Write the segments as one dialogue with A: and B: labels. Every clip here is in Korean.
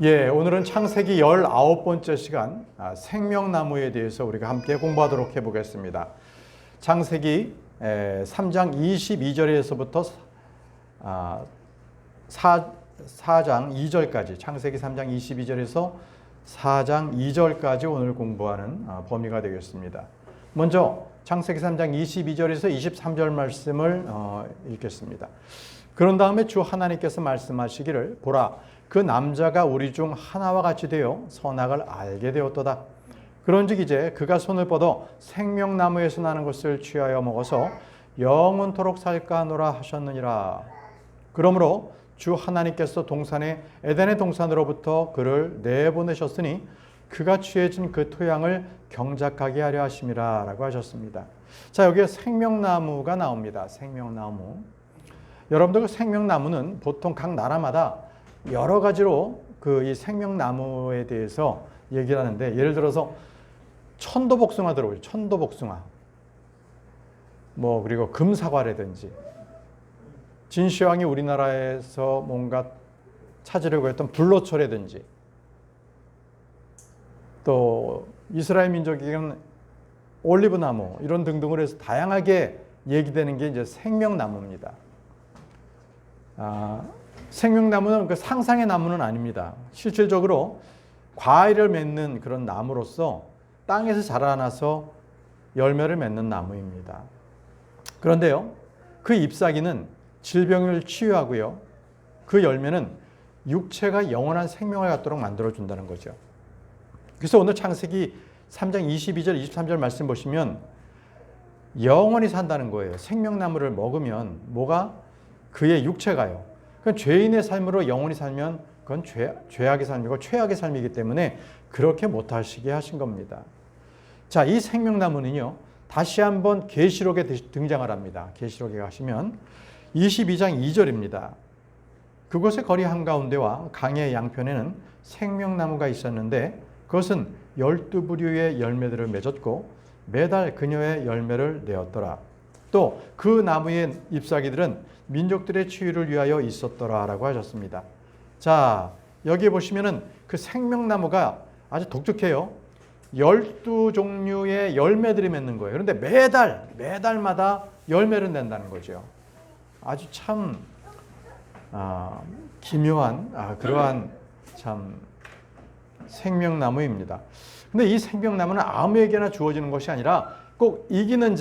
A: 예, 오늘은 창세기 19번째 시간 생명나무에 대해서 우리가 함께 공부하도록 해보겠습니다. 창세기 3장 22절에서부터 4장 2절까지 창세기 3장 22절에서 4장 2절까지 오늘 공부하는 범위가 되겠습니다. 먼저 창세기 3장 22절에서 23절 말씀을 읽겠습니다. 그런 다음에 주 하나님께서 말씀하시기를 보라 그 남자가 우리 중 하나와 같이 되어 선악을 알게 되었도다. 그런즉 이제 그가 손을 뻗어 생명나무에서 나는 것을 취하여 먹어서 영원토록 살까 하노라 하셨느니라. 그러므로 주 하나님께서 동산에 에덴의 동산으로부터 그를 내보내셨으니 그가 취해진 그 토양을 경작하게 하려 하심이라 라고 하셨습니다. 자, 여기에 생명나무가 나옵니다. 생명나무. 여러분들 그 생명나무는 보통 각 나라마다 여러 가지로 이 생명나무에 대해서 얘기를 하는데, 예를 들어서 천도복숭아 들어오죠. 천도복숭아. 그리고 금사과라든지, 진시황이 우리나라에서 뭔가 찾으려고 했던 불로초라든지, 또 이스라엘 민족에게는 올리브나무 이런 등등으로 해서 다양하게 얘기되는 게 이제 생명나무입니다. 생명나무는 그 상상의 나무는 아닙니다. 실질적으로 과일을 맺는 그런 나무로서 땅에서 자라나서 열매를 맺는 나무입니다. 그런데요, 그 잎사귀는 질병을 치유하고요, 그 열매는 육체가 영원한 생명을 갖도록 만들어준다는 거죠. 그래서 오늘 창세기 3장 22절, 23절 말씀 보시면 영원히 산다는 거예요. 생명나무를 먹으면 뭐가? 그의 육체가요. 그러니까 죄인의 삶으로 영원히 살면 그건 죄악의 삶이고 최악의 삶이기 때문에 그렇게 못하시게 하신 겁니다. 자, 이 생명나무는요, 다시 한번 계시록에 등장을 합니다. 계시록에 가시면 22장 2절입니다. 그곳의 거리 한가운데와 강의 양편에는 생명나무가 있었는데 그것은 12부류의 열매들을 맺었고 매달 그녀의 열매를 내었더라. 또 그 나무의 잎사귀들은 민족들의 치유를 위하여 있었더라 라고 하셨습니다. 자, 여기 보시면은 그 생명나무가 아주 독특해요. 12종류의 열매들이 맺는 거예요. 그런데 매달마다 열매를 낸다는 거죠. 아주 참 기묘한 그러한 참 생명나무입니다. 근데 이 생명나무는 아무에게나 주어지는 것이 아니라 꼭 이기는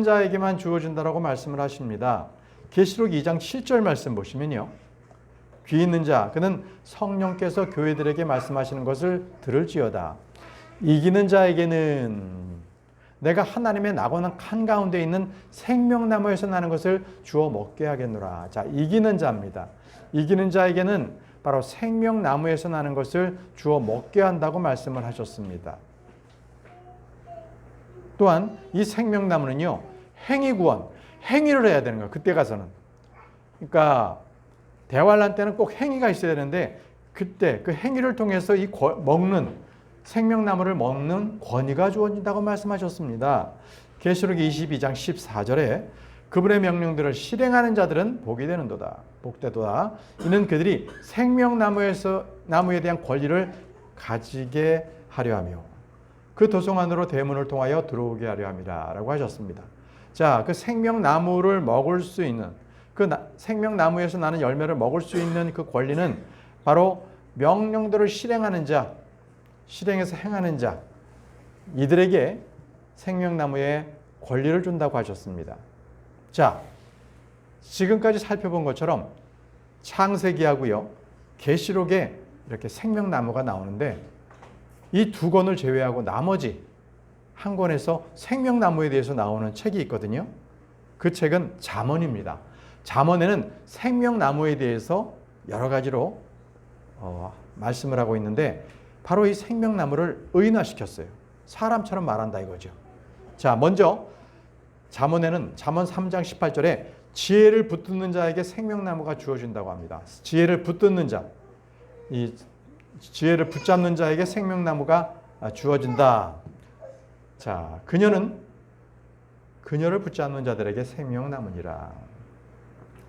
A: 자에게만 주어진다라고 말씀을 하십니다. 계시록 2장 7절 말씀 보시면요, 귀 있는 자 그는 성령께서 교회들에게 말씀하시는 것을 들을지어다. 이기는 자에게는 내가 하나님의 낙원한 한가운데 있는 생명나무에서 나는 것을 주어 먹게 하겠노라. 자, 이기는 자입니다. 이기는 자에게는 바로 생명나무에서 나는 것을 주어 먹게 한다고 말씀을 하셨습니다. 또한 이 생명나무는요, 행위구원, 행위를 해야 되는 거예요. 그때 가서는. 그러니까 대환란 때는 꼭 행위가 있어야 되는데 그때 그 행위를 통해서 이 생명나무를 먹는 권위가 주어진다고 말씀하셨습니다. 계시록 22장 14절에 그분의 명령들을 실행하는 자들은 복이 되는도다. 복되도다. 이는 그들이 나무에 대한 권리를 가지게 하려 하며 그 도성 안으로 대문을 통하여 들어오게 하려 함이라 라고 하셨습니다. 자, 그 생명나무를 먹을 수 있는, 생명나무에서 나는 열매를 먹을 수 있는 그 권리는 바로 명령들을 실행하는 자, 실행해서 행하는 자, 이들에게 생명나무의 권리를 준다고 하셨습니다. 자, 지금까지 살펴본 것처럼 창세기하고요, 계시록에 이렇게 생명나무가 나오는데 이 두 권을 제외하고 나머지 한 권에서 생명나무에 대해서 나오는 책이 있거든요. 그 책은 잠언입니다. 잠언에는 생명나무에 대해서 여러 가지로 말씀을 하고 있는데 바로 이 생명나무를 의인화시켰어요. 사람처럼 말한다 이거죠. 자, 먼저 잠언에는 잠언 3장 18절에 지혜를 붙드는 자에게 생명나무가 주어진다고 합니다. 지혜를 붙드는 자, 이 지혜를 붙잡는 자에게 생명나무가 주어진다. 자, 그녀를 붙잡는 자들에게 생명나무니라.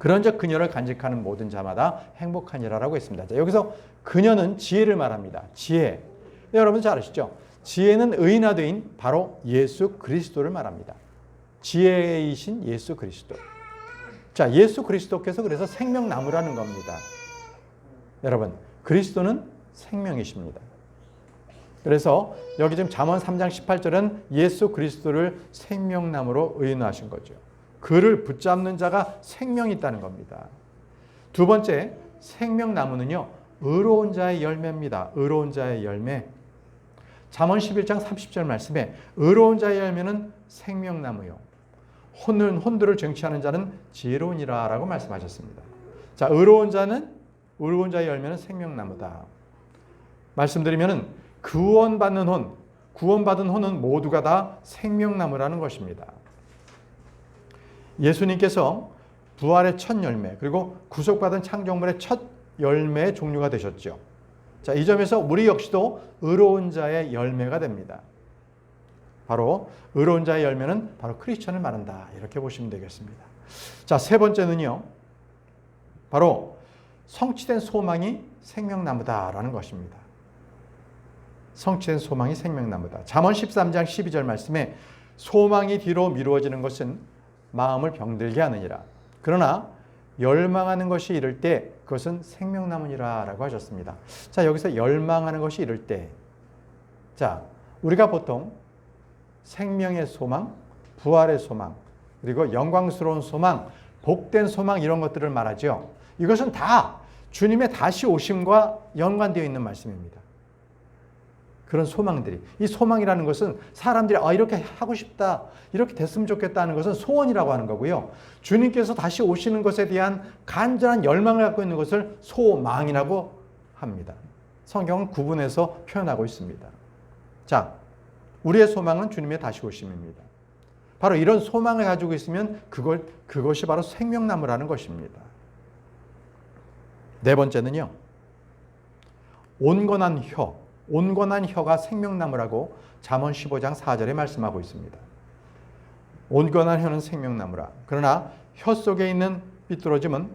A: 그런즉 그녀를 간직하는 모든 자마다 행복하니라라고 했습니다. 자, 여기서 그녀는 지혜를 말합니다. 지혜. 네, 여러분 잘 아시죠? 지혜는 의인화된 바로 예수 그리스도를 말합니다. 지혜이신 예수 그리스도. 자, 예수 그리스도께서 그래서 생명나무라는 겁니다. 여러분, 그리스도는 생명이십니다. 그래서 여기 지금 잠언 3장 18절은 예수 그리스도를 생명나무로 의인화하신 거죠. 그를 붙잡는 자가 생명이 있다는 겁니다. 두 번째, 생명나무는요, 의로운 자의 열매입니다. 의로운 자의 열매. 잠언 11장 30절 말씀에 의로운 자의 열매는 생명나무요. 혼들을 쟁취하는 자는 지혜로우니라 라고 말씀하셨습니다. 자, 의로운 자의 열매는 생명나무다. 말씀드리면은 구원받은 혼은 모두가 다 생명나무라는 것입니다. 예수님께서 부활의 첫 열매, 그리고 구속받은 창조물의 첫 열매의 종류가 되셨죠. 자, 이 점에서 우리 역시도 의로운 자의 열매가 됩니다. 바로 의로운 자의 열매는 바로 크리스천을 말한다. 이렇게 보시면 되겠습니다. 자, 세 번째는요, 바로 성취된 소망이 생명나무다라는 것입니다. 성취된 소망이 생명나무다. 잠언 13장 12절 말씀에 소망이 뒤로 미루어지는 것은 마음을 병들게 하느니라. 그러나 열망하는 것이 이를 때 그것은 생명나무니라 라고 하셨습니다. 자, 여기서 열망하는 것이 이를 때, 자, 우리가 보통 생명의 소망, 부활의 소망, 그리고 영광스러운 소망, 복된 소망 이런 것들을 말하죠. 이것은 다 주님의 다시 오심과 연관되어 있는 말씀입니다. 그런 소망들이, 이 소망이라는 것은 사람들이 이렇게 하고 싶다, 이렇게 됐으면 좋겠다 하는 것은 소원이라고 하는 거고요. 주님께서 다시 오시는 것에 대한 간절한 열망을 갖고 있는 것을 소망이라고 합니다. 성경은 구분해서 표현하고 있습니다. 자, 우리의 소망은 주님의 다시 오심입니다. 바로 이런 소망을 가지고 있으면 그것이 바로 생명나무라는 것입니다. 네 번째는요, 온건한 혀가 생명나무라고 잠언 15장 4절에 말씀하고 있습니다. 온건한 혀는 생명나무라. 그러나 혀 속에 있는 삐뚤어짐은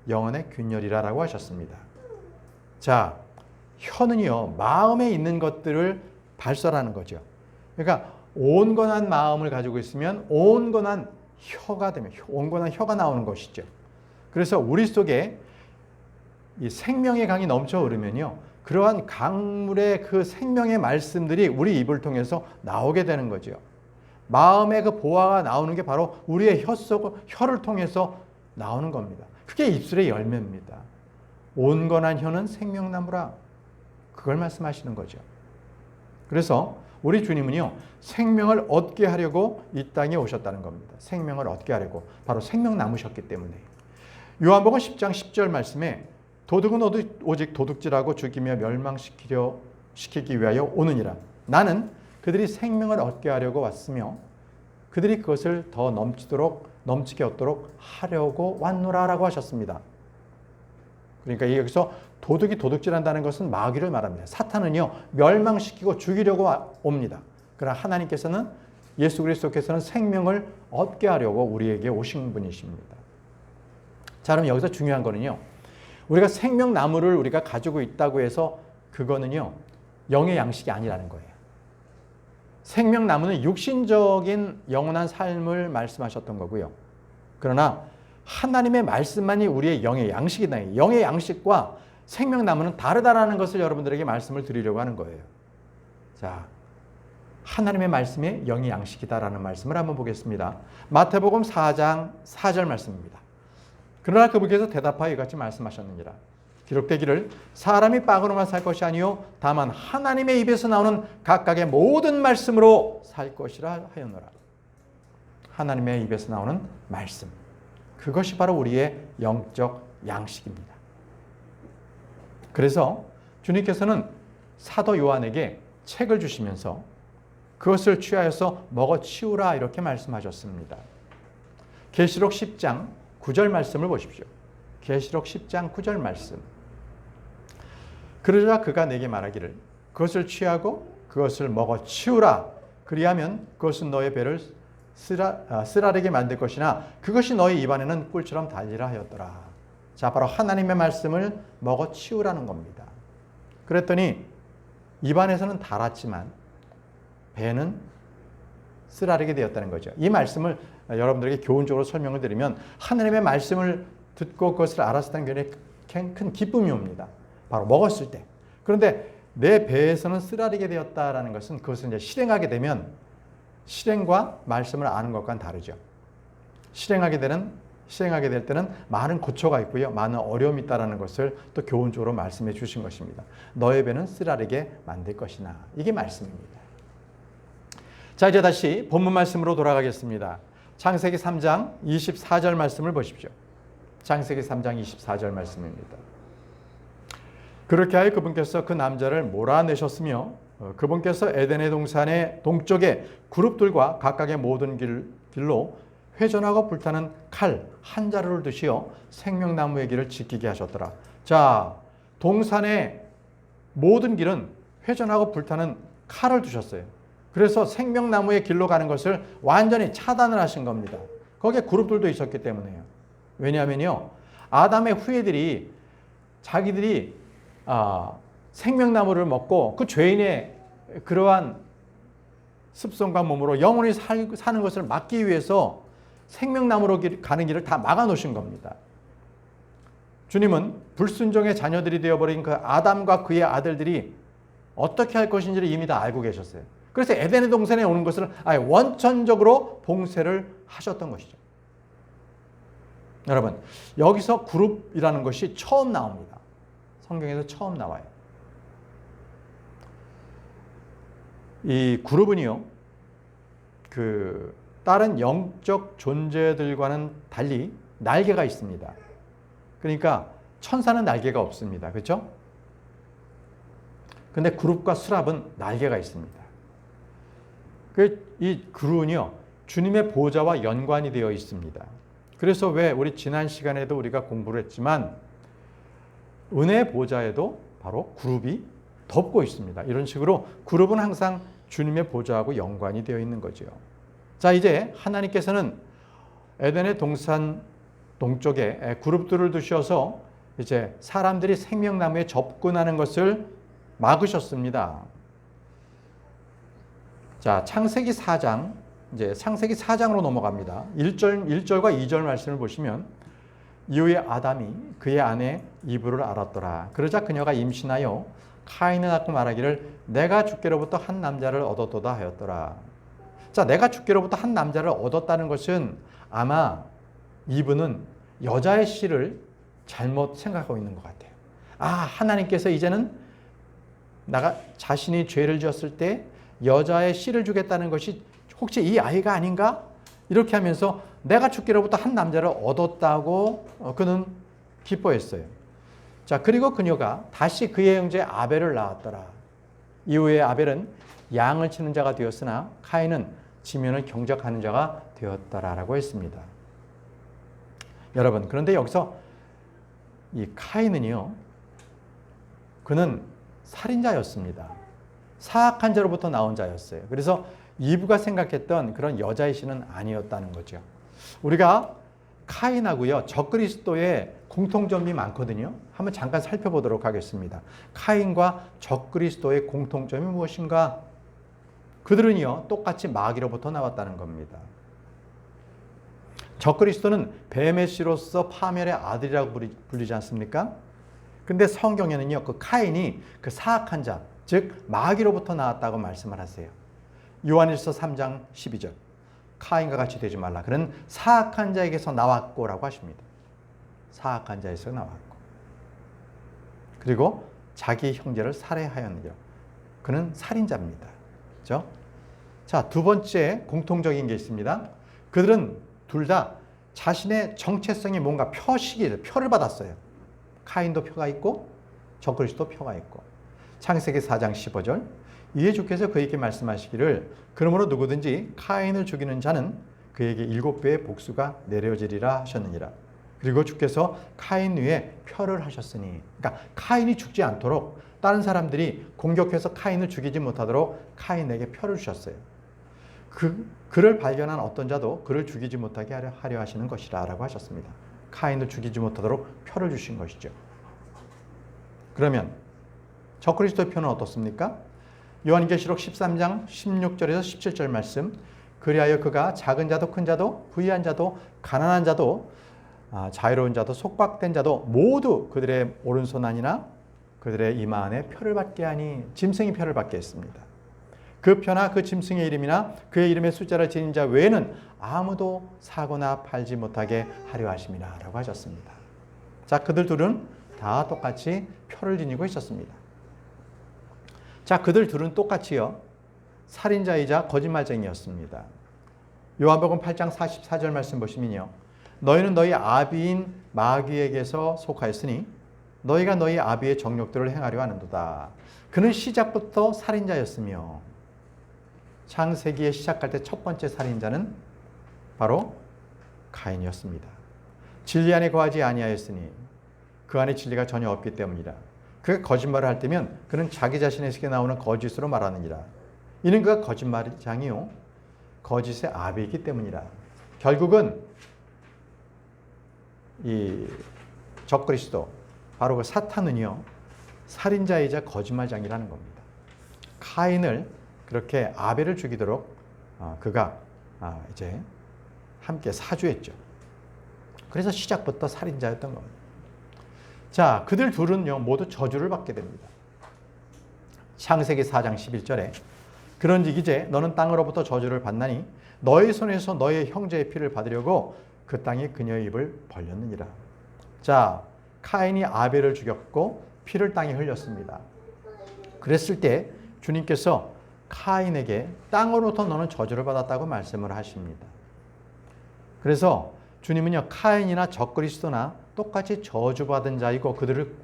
A: 영혼의 균열이라고 하셨습니다. 자, 혀는요, 마음에 있는 것들을 발설하는 거죠. 그러니까 온건한 마음을 가지고 있으면 온건한 혀가 되면 온건한 혀가 나오는 것이죠. 그래서 우리 속에 이 생명의 강이 넘쳐 흐르면요, 그러한 강물의 그 생명의 말씀들이 우리 입을 통해서 나오게 되는 거죠. 마음의 그 보화가 나오는 게 바로 우리의 혀를 통해서 나오는 겁니다. 그게 입술의 열매입니다. 온건한 혀는 생명나무라. 그걸 말씀하시는 거죠. 그래서 우리 주님은요, 생명을 얻게 하려고 이 땅에 오셨다는 겁니다. 생명을 얻게 하려고. 바로 생명나무셨기 때문에. 요한복음 10장 10절 말씀에 도둑은 오직 도둑질하고 죽이며 멸망시키기 위하여 오느니라. 나는 그들이 생명을 얻게 하려고 왔으며 그들이 그것을 더 넘치게 얻도록 하려고 왔노라라고 하셨습니다. 그러니까 여기서 도둑이 도둑질한다는 것은 마귀를 말합니다. 사탄은요, 멸망시키고 죽이려고 옵니다. 그러나 하나님께서는, 예수 그리스도께서는 생명을 얻게 하려고 우리에게 오신 분이십니다. 자, 그럼 여기서 중요한 거는요, 우리가 생명나무를 우리가 가지고 있다고 해서 그거는요, 영의 양식이 아니라는 거예요. 생명나무는 육신적인 영원한 삶을 말씀하셨던 거고요. 그러나 하나님의 말씀만이 우리의 영의 양식이다. 영의 양식과 생명나무는 다르다라는 것을 여러분들에게 말씀을 드리려고 하는 거예요. 자, 하나님의 말씀이 영의 양식이다라는 말씀을 한번 보겠습니다. 마태복음 4장 4절 말씀입니다. 그러나 그분께서 대답하여 이같이 말씀하셨느니라. 기록되기를 사람이 빵으로만 살 것이 아니요 다만 하나님의 입에서 나오는 각각의 모든 말씀으로 살 것이라 하였노라. 하나님의 입에서 나오는 말씀, 그것이 바로 우리의 영적 양식입니다. 그래서 주님께서는 사도 요한에게 책을 주시면서 그것을 취하여서 먹어 치우라 이렇게 말씀하셨습니다. 계시록 10장 9절 말씀을 보십시오. 계시록 10장 9절 말씀. 그러자 그가 내게 말하기를 그것을 취하고 그것을 먹어 치우라. 그리하면 그것은 너의 배를 쓰라리게 만들 것이나 그것이 너희 입안에는 꿀처럼 달리라 하였더라. 자, 바로 하나님의 말씀을 먹어 치우라는 겁니다. 그랬더니 입안에서는 달았지만 배는 쓰라리게 되었다는 거죠. 이 말씀을 여러분들에게 교훈적으로 설명을 드리면 하나님의 말씀을 듣고 그것을 알았을 때 굉장히 큰 기쁨이 옵니다. 바로 먹었을 때. 그런데 내 배에서는 쓰라리게 되었다라는 것은 그것을 이제 실행하게 되면 실행과 말씀을 아는 것과는 다르죠. 실행하게 될 때는 많은 고초가 있고요. 많은 어려움이 있다는 것을 또 교훈적으로 말씀해 주신 것입니다. 너의 배는 쓰라리게 만들 것이나. 이게 말씀입니다. 자, 이제 다시 본문 말씀으로 돌아가겠습니다. 창세기 3장 24절 말씀을 보십시오. 창세기 3장 24절 말씀입니다. 그렇게 하여 그분께서 그 남자를 몰아내셨으며 그분께서 에덴의 동산의 동쪽에 그룹들과 각각의 모든 길로 회전하고 불타는 칼 한 자루를 드시어 생명나무의 길을 지키게 하셨더라. 자, 동산의 모든 길은 회전하고 불타는 칼을 두셨어요. 그래서 생명나무의 길로 가는 것을 완전히 차단을 하신 겁니다. 거기에 그룹들도 있었기 때문에요. 왜냐하면요, 아담의 후예들이 자기들이 생명나무를 먹고 그 죄인의 그러한 습성과 몸으로 영원히 사는 것을 막기 위해서 생명나무로 가는 길을 다 막아놓으신 겁니다. 주님은 불순종의 자녀들이 되어버린 그 아담과 그의 아들들이 어떻게 할 것인지를 이미 다 알고 계셨어요. 그래서 에덴의 동산에 오는 것을 아예 원천적으로 봉쇄를 하셨던 것이죠. 여러분, 여기서 그룹이라는 것이 처음 나옵니다. 성경에서 처음 나와요. 이 그룹은요, 다른 영적 존재들과는 달리 날개가 있습니다. 그러니까 천사는 날개가 없습니다. 그렇죠? 근데 그룹과 수랍은 날개가 있습니다. 이 그룹은요, 주님의 보좌와 연관이 되어 있습니다. 그래서 왜 우리 지난 시간에도 우리가 공부를 했지만 은혜의 보좌에도 바로 그룹이 덮고 있습니다. 이런 식으로 그룹은 항상 주님의 보좌하고 연관이 되어 있는 거죠. 자, 이제 하나님께서는 에덴의 동산 동쪽에 그룹들을 두셔서 이제 사람들이 생명나무에 접근하는 것을 막으셨습니다. 자, 창세기 4장, 이제 창세기 4장으로 넘어갑니다. 1절과 2절 말씀을 보시면 이후에 아담이 그의 아내 이브를 알았더라. 그러자 그녀가 임신하여 카인을 낳고 말하기를 내가 주께로부터 한 남자를 얻었도다 하였더라. 자, 내가 주께로부터 한 남자를 얻었다는 것은 아마 이브는 여자의 씨를 잘못 생각하고 있는 것 같아요. 하나님께서 이제는 자신이 죄를 지었을 때 여자의 씨를 주겠다는 것이 혹시 이 아이가 아닌가? 이렇게 하면서 내가 주께로부터 한 남자를 얻었다고 그는 기뻐했어요. 자, 그리고 그녀가 다시 그의 형제 아벨을 낳았더라. 이후에 아벨은 양을 치는 자가 되었으나 카인은 지면을 경작하는 자가 되었더라라고 했습니다. 여러분, 그런데 여기서 이 카인은요, 그는 살인자였습니다. 사악한 자로부터 나온 자였어요. 그래서 이브가 생각했던 그런 여자의 씨는 아니었다는 거죠. 우리가 카인하고요, 적그리스도의 공통점이 많거든요. 한번 잠깐 살펴보도록 하겠습니다. 카인과 적그리스도의 공통점이 무엇인가? 그들은요, 똑같이 마귀로부터 나왔다는 겁니다. 적그리스도는 뱀의 씨로서 파멸의 아들이라고 불리지 않습니까? 근데 성경에는요, 그 카인이 그 사악한 자, 즉 마귀로부터 나왔다고 말씀을 하세요. 요한일서 3장 12절. 카인과 같이 되지 말라. 그는 사악한 자에게서 나왔고라고 하십니다. 사악한 자에서 나왔고. 그리고 자기 형제를 살해하였느니라. 그는 살인자입니다. 그렇죠? 자, 두 번째 공통적인 게 있습니다. 그들은 둘 다 자신의 정체성이 뭔가 표를 받았어요. 카인도 표가 있고 적그리스도 표가 있고. 창세기 4장 15절. 이에 주께서 그에게 말씀하시기를 그러므로 누구든지 카인을 죽이는 자는 그에게 7배의 복수가 내려지리라 하셨느니라. 그리고 주께서 카인 위에 표를 하셨으니, 그러니까 카인이 죽지 않도록 다른 사람들이 공격해서 카인을 죽이지 못하도록 카인에게 표를 주셨어요. 그를 발견한 어떤 자도 그를 죽이지 못하게 하려 하시는 것이라 라고 하셨습니다. 카인을 죽이지 못하도록 표를 주신 것이죠. 그러면 적그리스도의 표는 어떻습니까? 요한계시록 13장 16절에서 17절 말씀, 그리하여 그가 작은 자도 큰 자도 부유한 자도 가난한 자도 자유로운 자도 속박된 자도 모두 그들의 오른손 안이나 그들의 이마 안에 표를 받게 하니, 짐승이 표를 받게 했습니다. 그 표나 그 짐승의 이름이나 그의 이름의 숫자를 지닌 자 외에는 아무도 사거나 팔지 못하게 하려 하심이라 라고 하셨습니다. 자, 그들 둘은 다 똑같이 표를 지니고 있었습니다. 자, 그들 둘은 똑같이요, 살인자이자 거짓말쟁이였습니다. 요한복음 8장 44절 말씀 보시면요, 너희는 너희 아비인 마귀에게서 속하였으니 너희가 너희 아비의 정욕들을 행하려 하는도다. 그는 시작부터 살인자였으며, 창세기에 시작할 때 첫 번째 살인자는 바로 가인이었습니다. 진리 안에 거하지 아니하였으니 그 안에 진리가 전혀 없기 때문이라. 그가 거짓말을 할 때면 그는 자기 자신에게 나오는 거짓으로 말하느니라. 이는 그가 거짓말장이요 거짓의 아비이기 때문이라. 결국은 이 적그리스도, 바로 그 사탄은요, 살인자이자 거짓말장이라는 겁니다. 카인을 그렇게 아벨을 죽이도록 그가 이제 함께 사주했죠. 그래서 시작부터 살인자였던 겁니다. 자, 그들 둘은요 모두 저주를 받게 됩니다. 창세기 4장 11절에 그런즉 이제 너는 땅으로부터 저주를 받나니 너의 손에서 너의 형제의 피를 받으려고 그 땅이 그녀의 입을 벌렸느니라. 자, 카인이 아벨을 죽였고 피를 땅에 흘렸습니다. 그랬을 때 주님께서 카인에게 땅으로부터 너는 저주를 받았다고 말씀을 하십니다. 그래서 주님은요, 카인이나 적그리스도나 똑같이 저주받은 자이고 그들을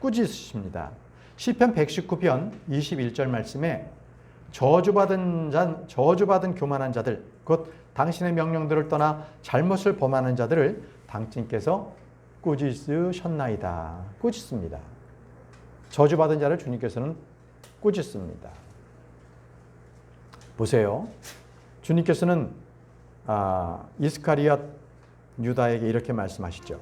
A: 꾸짖으십니다. 시편 119편 21절 말씀에 저주받은 교만한 자들, 곧 당신의 명령들을 떠나 잘못을 범하는 자들을 당신께서 꾸짖으셨나이다. 꾸짖습니다. 저주받은 자를 주님께서는 꾸짖습니다. 보세요. 주님께서는 이스카리엇 유다에게 이렇게 말씀하시죠.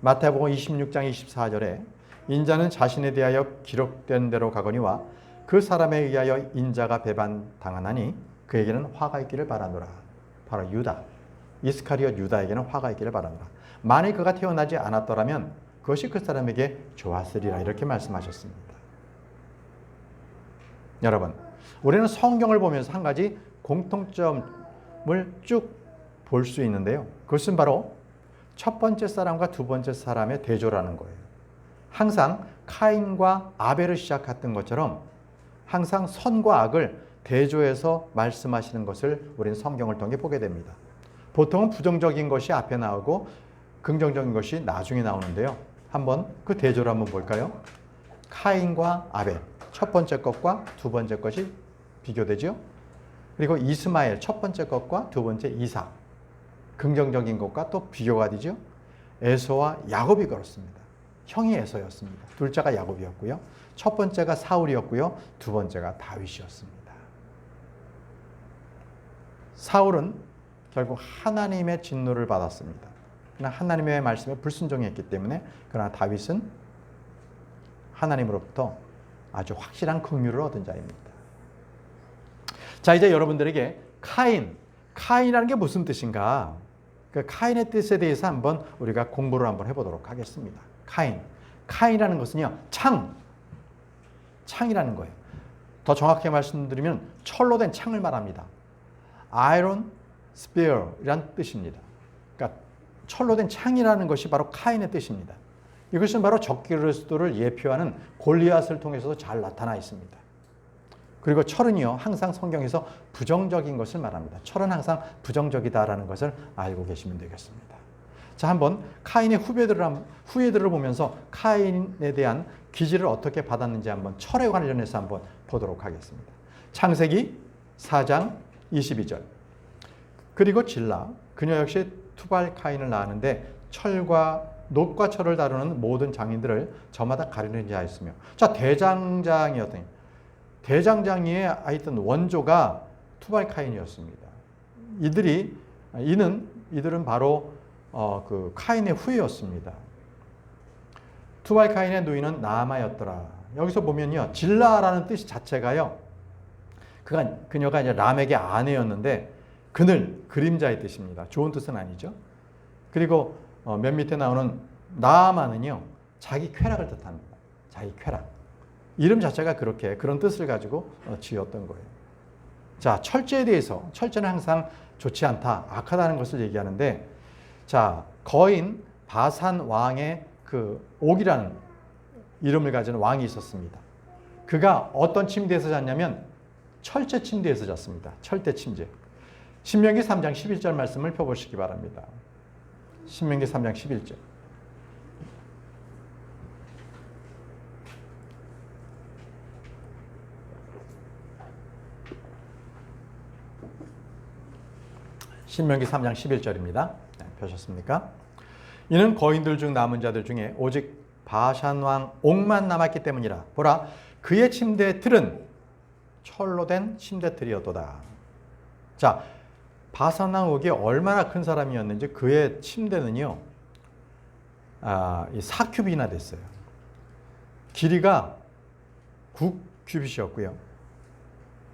A: 마태복음 26장 24절에 인자는 자신에 대하여 기록된 대로 가거니와 그 사람에 의하여 인자가 배반당하나니 그에게는 화가 있기를 바라노라. 바로 유다, 이스카리엇 유다에게는 화가 있기를 바라노라. 만일 그가 태어나지 않았더라면 그것이 그 사람에게 좋았으리라. 이렇게 말씀하셨습니다. 여러분, 우리는 성경을 보면서 한 가지 공통점을 쭉 볼 수 있는데요. 그것은 바로 첫 번째 사람과 두 번째 사람의 대조라는 거예요. 항상 카인과 아벨을 시작했던 것처럼 항상 선과 악을 대조해서 말씀하시는 것을 우리는 성경을 통해 보게 됩니다. 보통은 부정적인 것이 앞에 나오고 긍정적인 것이 나중에 나오는데요. 한번 그 대조를 한번 볼까요? 카인과 아벨, 첫 번째 것과 두 번째 것이 비교되죠. 그리고 이스마엘, 첫 번째 것과 두 번째 이삭, 긍정적인 것과 또 비교가 되죠. 에서와 야곱이 그렇습니다. 형이 에서였습니다. 둘째가 야곱이었고요. 첫 번째가 사울이었고요. 두 번째가 다윗이었습니다. 사울은 결국 하나님의 진노를 받았습니다. 그러나 하나님의 말씀에 불순종했기 때문에, 그러나 다윗은 하나님으로부터 아주 확실한 긍휼을 얻은 자입니다. 자, 이제 여러분들에게 카인이라는 게 무슨 뜻인가? 그 카인의 뜻에 대해서 한번 우리가 공부를 한번 해보도록 하겠습니다. 카인이라는 것은요, 창이라는 거예요. 더 정확하게 말씀드리면 철로 된 창을 말합니다. Iron Spear이란 뜻입니다. 그러니까 철로 된 창이라는 것이 바로 카인의 뜻입니다. 이것은 바로 적그리스도를 예표하는 골리앗을 통해서도 잘 나타나 있습니다. 그리고 철은요, 항상 성경에서 부정적인 것을 말합니다. 철은 항상 부정적이다라는 것을 알고 계시면 되겠습니다. 자, 한번 카인의 후예들을 보면서 카인에 대한 기질을 어떻게 받았는지 한번 철에 관련해서 한번 보도록 하겠습니다. 창세기 4장 22절. 그리고 질라, 그녀 역시 투발 카인을 낳았는데 놋과 철을 다루는 모든 장인들을 저마다 가르는 자였으며. 자, 대장장이에 하여튼 원조가 투발카인이었습니다. 이들은 바로 그 카인의 후예였습니다. 투발카인의 누이는 나아마였더라. 여기서 보면요, 질라라는 뜻 자체가요, 그녀가 이제 람에게 아내였는데 그늘, 그림자의 뜻입니다. 좋은 뜻은 아니죠. 그리고 맨 밑에 나오는 나아마는요, 자기 쾌락을 뜻합니다. 자기 쾌락. 이름 자체가 그런 뜻을 가지고 지었던 거예요. 자, 철제에 대해서, 철제는 항상 좋지 않다, 악하다는 것을 얘기하는데, 자, 거인 바산 왕의 그 옥이라는 이름을 가진 왕이 있었습니다. 그가 어떤 침대에서 잤냐면 철제 침대에서 잤습니다. 철대 침대. 신명기 3장 11절 말씀을 펴보시기 바랍니다. 신명기 3장 11절. 신명기 3장 11절입니다. 네, 펴셨습니까? 이는 거인들 중 남은 자들 중에 오직 바산 왕 옥만 남았기 때문이라. 보라, 그의 침대 틀은 철로 된 침대 틀이었도다. 자, 바산 왕 옥이 얼마나 큰 사람이었는지 그의 침대는요, 이 4큐빗이나 됐어요. 길이가 9큐빗이었고요.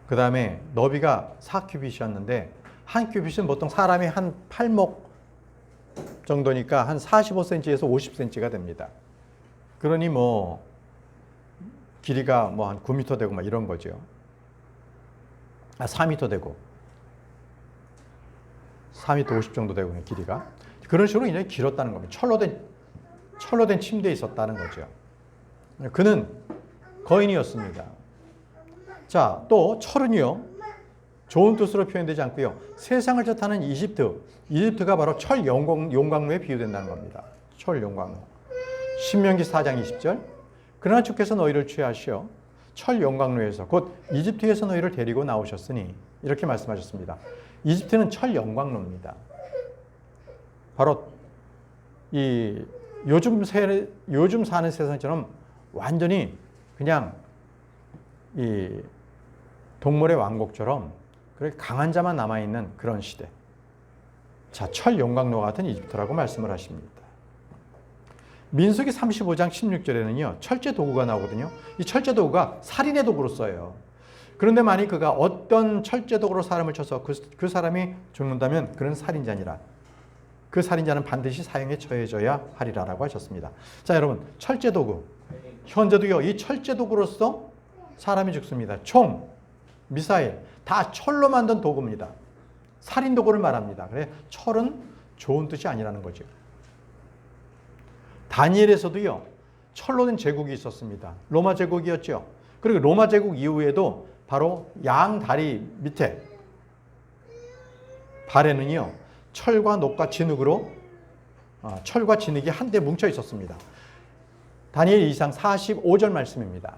A: 그 다음에 너비가 4큐빗이었는데 한 큐빗은 보통 사람이 한 팔목 정도니까 한 45cm에서 50cm가 됩니다. 그러니 뭐 길이가 뭐 한 9m 되고 막 이런 거죠. 4m 되고 4m 50 정도 되고 길이가 그런 식으로 굉장히 길었다는 겁니다. 철로 된 침대에 있었다는 거죠. 그는 거인이었습니다. 자, 또 철은요, 좋은 뜻으로 표현되지 않고요, 세상을 뜻하는 이집트가 바로 철 용광로에 비유된다는 겁니다. 철 용광로. 신명기 4장 20절. 그러나 주께서 너희를 취하시어 철 용광로에서 곧 이집트에서 너희를 데리고 나오셨으니, 이렇게 말씀하셨습니다. 이집트는 철 용광로입니다. 바로 이 요즘 사는 세상처럼 완전히 그냥 이 동물의 왕국처럼 그렇게 강한 자만 남아있는 그런 시대. 자, 철 용광로 같은 이집트라고 말씀을 하십니다. 민수기 35장 16절에는요, 철제 도구가 나오거든요. 이 철제 도구가 살인의 도구로 써요. 그런데 만약 그가 어떤 철제 도구로 사람을 쳐서 그 사람이 죽는다면 그는 살인자니라. 그 살인자는 반드시 사형에 처해져야 하리라라고 하셨습니다. 자, 여러분, 철제 도구. 현재도요, 이 철제 도구로서 사람이 죽습니다. 총, 미사일, 다 철로 만든 도구입니다. 살인 도구를 말합니다. 그래, 철은 좋은 뜻이 아니라는 거죠. 다니엘에서도요, 철로 된 제국이 있었습니다. 로마 제국이었죠. 그리고 로마 제국 이후에도 바로 양 다리 밑에 발에는요, 철과 녹과 진흙으로 철과 진흙이 한데 뭉쳐 있었습니다. 다니엘 2장 45절 말씀입니다.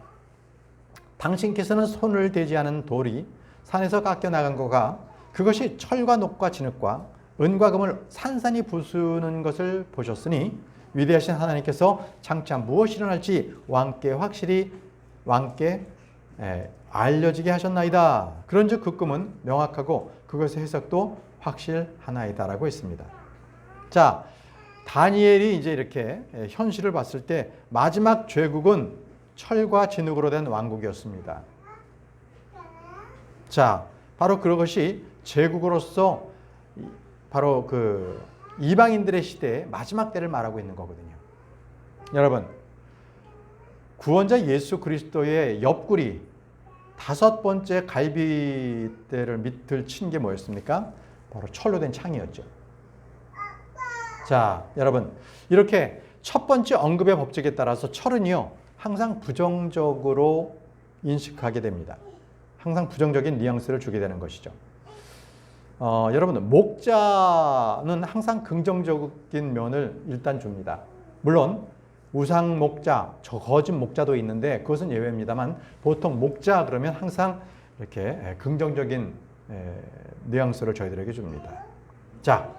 A: 당신께서는 손을 대지 않은 돌이 산에서 깎여 나간 거가 그것이 철과 녹과 진흙과 은과 금을 산산이 부수는 것을 보셨으니 위대하신 하나님께서 장차 무엇이 일어날지 왕께 알려지게 하셨나이다. 그런즉 그 꿈은 명확하고 그것의 해석도 확실하나이다라고 했습니다. 자, 다니엘이 이제 이렇게 현실을 봤을 때 마지막 죄국은 철과 진흙으로 된 왕국이었습니다. 자, 바로 그것이 제국으로서 바로 그 이방인들의 시대의 마지막 때를 말하고 있는 거거든요. 여러분, 구원자 예수 그리스도의 옆구리 5번째 갈비대를 밑을 친 게 뭐였습니까? 바로 철로 된 창이었죠. 자, 여러분, 이렇게 첫 번째 언급의 법칙에 따라서 철은요, 항상 부정적으로 인식하게 됩니다. 항상 부정적인 뉘앙스를 주게 되는 것이죠. 여러분, 목자는 항상 긍정적인 면을 일단 줍니다. 물론 우상 목자, 거짓 목자도 있는데 그것은 예외입니다만 보통 목자 그러면 항상 이렇게 긍정적인 뉘앙스를 저희들에게 줍니다. 자,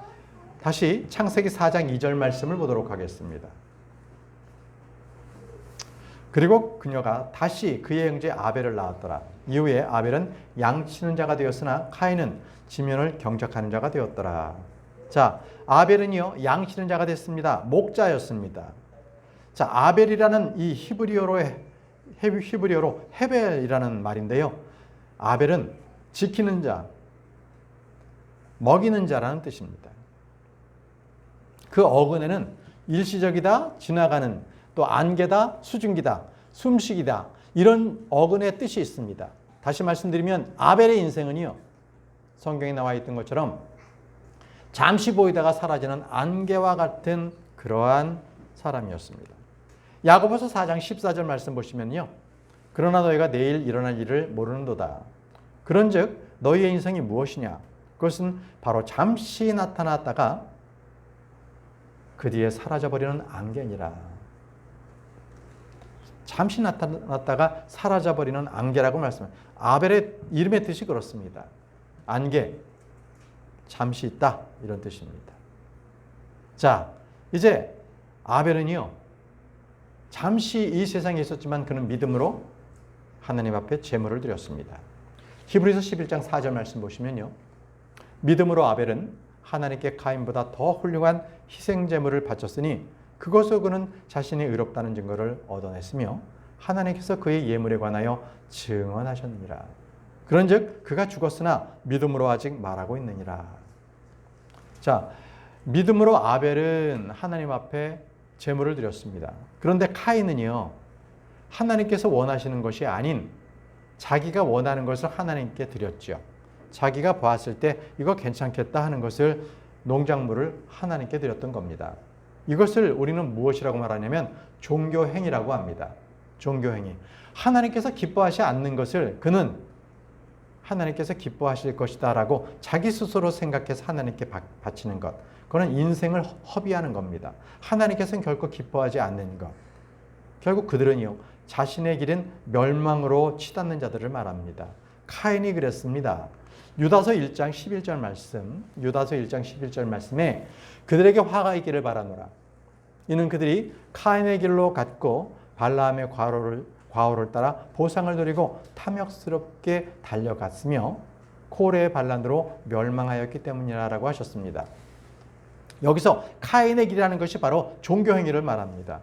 A: 다시 창세기 4장 2절 말씀을 보도록 하겠습니다. 그리고 그녀가 다시 그의 형제 아벨을 낳았더라. 이후에 아벨은 양치는 자가 되었으나 카인은 지면을 경작하는 자가 되었더라. 자, 아벨은요, 양치는 자가 됐습니다. 목자였습니다. 자, 아벨이라는 이 히브리어로 헤벨이라는 말인데요. 아벨은 지키는 자, 먹이는 자라는 뜻입니다. 그 어근에는 일시적이다, 지나가는, 또 안개다, 수증기다, 숨쉬기다, 이런 어근의 뜻이 있습니다. 다시 말씀드리면 아벨의 인생은요, 성경에 나와 있던 것처럼 잠시 보이다가 사라지는 안개와 같은 그러한 사람이었습니다. 야고보서 4장 14절 말씀 보시면요, 그러나 너희가 내일 일어날 일을 모르는도다. 그런즉 너희의 인생이 무엇이냐? 그것은 바로 잠시 나타났다가 그 뒤에 사라져버리는 안개니라. 잠시 나타났다가 사라져버리는 안개라고 말씀합니다. 아벨의 이름의 뜻이 그렇습니다. 안개, 잠시 있다, 이런 뜻입니다. 자, 이제 아벨은요, 잠시 이 세상에 있었지만 그는 믿음으로 하나님 앞에 제물을 드렸습니다. 히브리서 11장 4절 말씀 보시면요, 믿음으로 아벨은 하나님께 가인보다 더 훌륭한 희생 제물을 바쳤으니 그것으로 그는 자신이 의롭다는 증거를 얻어냈으며 하나님께서 그의 예물에 관하여 증언하셨느니라. 그런즉 그가 죽었으나 믿음으로 아직 말하고 있느니라. 자, 믿음으로 아벨은 하나님 앞에 제물을 드렸습니다. 그런데 카인은요, 하나님께서 원하시는 것이 아닌 자기가 원하는 것을 하나님께 드렸죠. 자기가 보았을 때 이거 괜찮겠다 하는 것을, 농작물을 하나님께 드렸던 겁니다. 이것을 우리는 무엇이라고 말하냐면 종교행위라고 합니다. 종교행위. 하나님께서 기뻐하지 않는 것을 그는 하나님께서 기뻐하실 것이다 라고 자기 스스로 생각해서 하나님께 바치는 것. 그건 인생을 허비하는 겁니다. 하나님께서는 결코 기뻐하지 않는 것. 결국 그들은요, 자신의 길은 멸망으로 치닫는 자들을 말합니다. 카인이 그랬습니다. 유다서 1장 11절 말씀, 유다서 1장 11절 말씀에 그들에게 화가 있기를 바라노라. 이는 그들이 카인의 길로 갔고 발라함의 과오를 따라 보상을 누리고 탐욕스럽게 달려갔으며 코레의 반란으로 멸망하였기 때문이라고 하셨습니다. 여기서 카인의 길이라는 것이 바로 종교행위를 말합니다.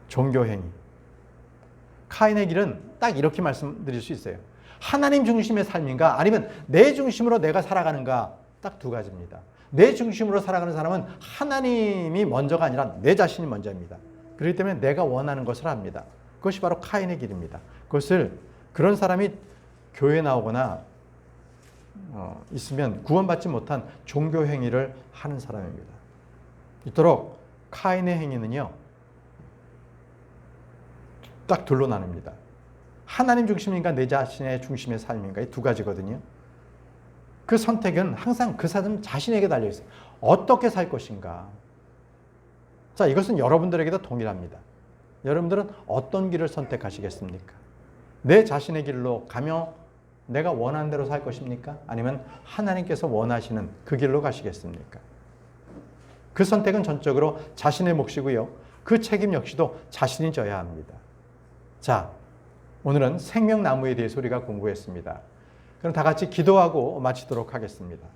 A: 종교행위. 카인의 길은 딱 이렇게 말씀드릴 수 있어요. 하나님 중심의 삶인가 아니면 내 중심으로 내가 살아가는가, 딱 두 가지입니다. 내 중심으로 살아가는 사람은 하나님이 먼저가 아니라 내 자신이 먼저입니다. 그렇기 때문에 내가 원하는 것을 합니다. 그것이 바로 카인의 길입니다. 그것을, 그런 사람이 교회에 나오거나 있으면 구원받지 못한 종교 행위를 하는 사람입니다. 이토록 카인의 행위는요, 딱 둘로 나뉩니다. 하나님 중심인가 내 자신의 중심의 삶인가, 이 두 가지거든요. 그 선택은 항상 그 사람 자신에게 달려있어요. 어떻게 살 것인가. 자, 이것은 여러분들에게도 동일합니다. 여러분들은 어떤 길을 선택하시겠습니까? 내 자신의 길로 가며 내가 원하는 대로 살 것입니까? 아니면 하나님께서 원하시는 그 길로 가시겠습니까? 그 선택은 전적으로 자신의 몫이고요. 그 책임 역시도 자신이 져야 합니다. 자, 오늘은 생명나무에 대해서 우리가 공부했습니다. 그럼 다 같이 기도하고 마치도록 하겠습니다.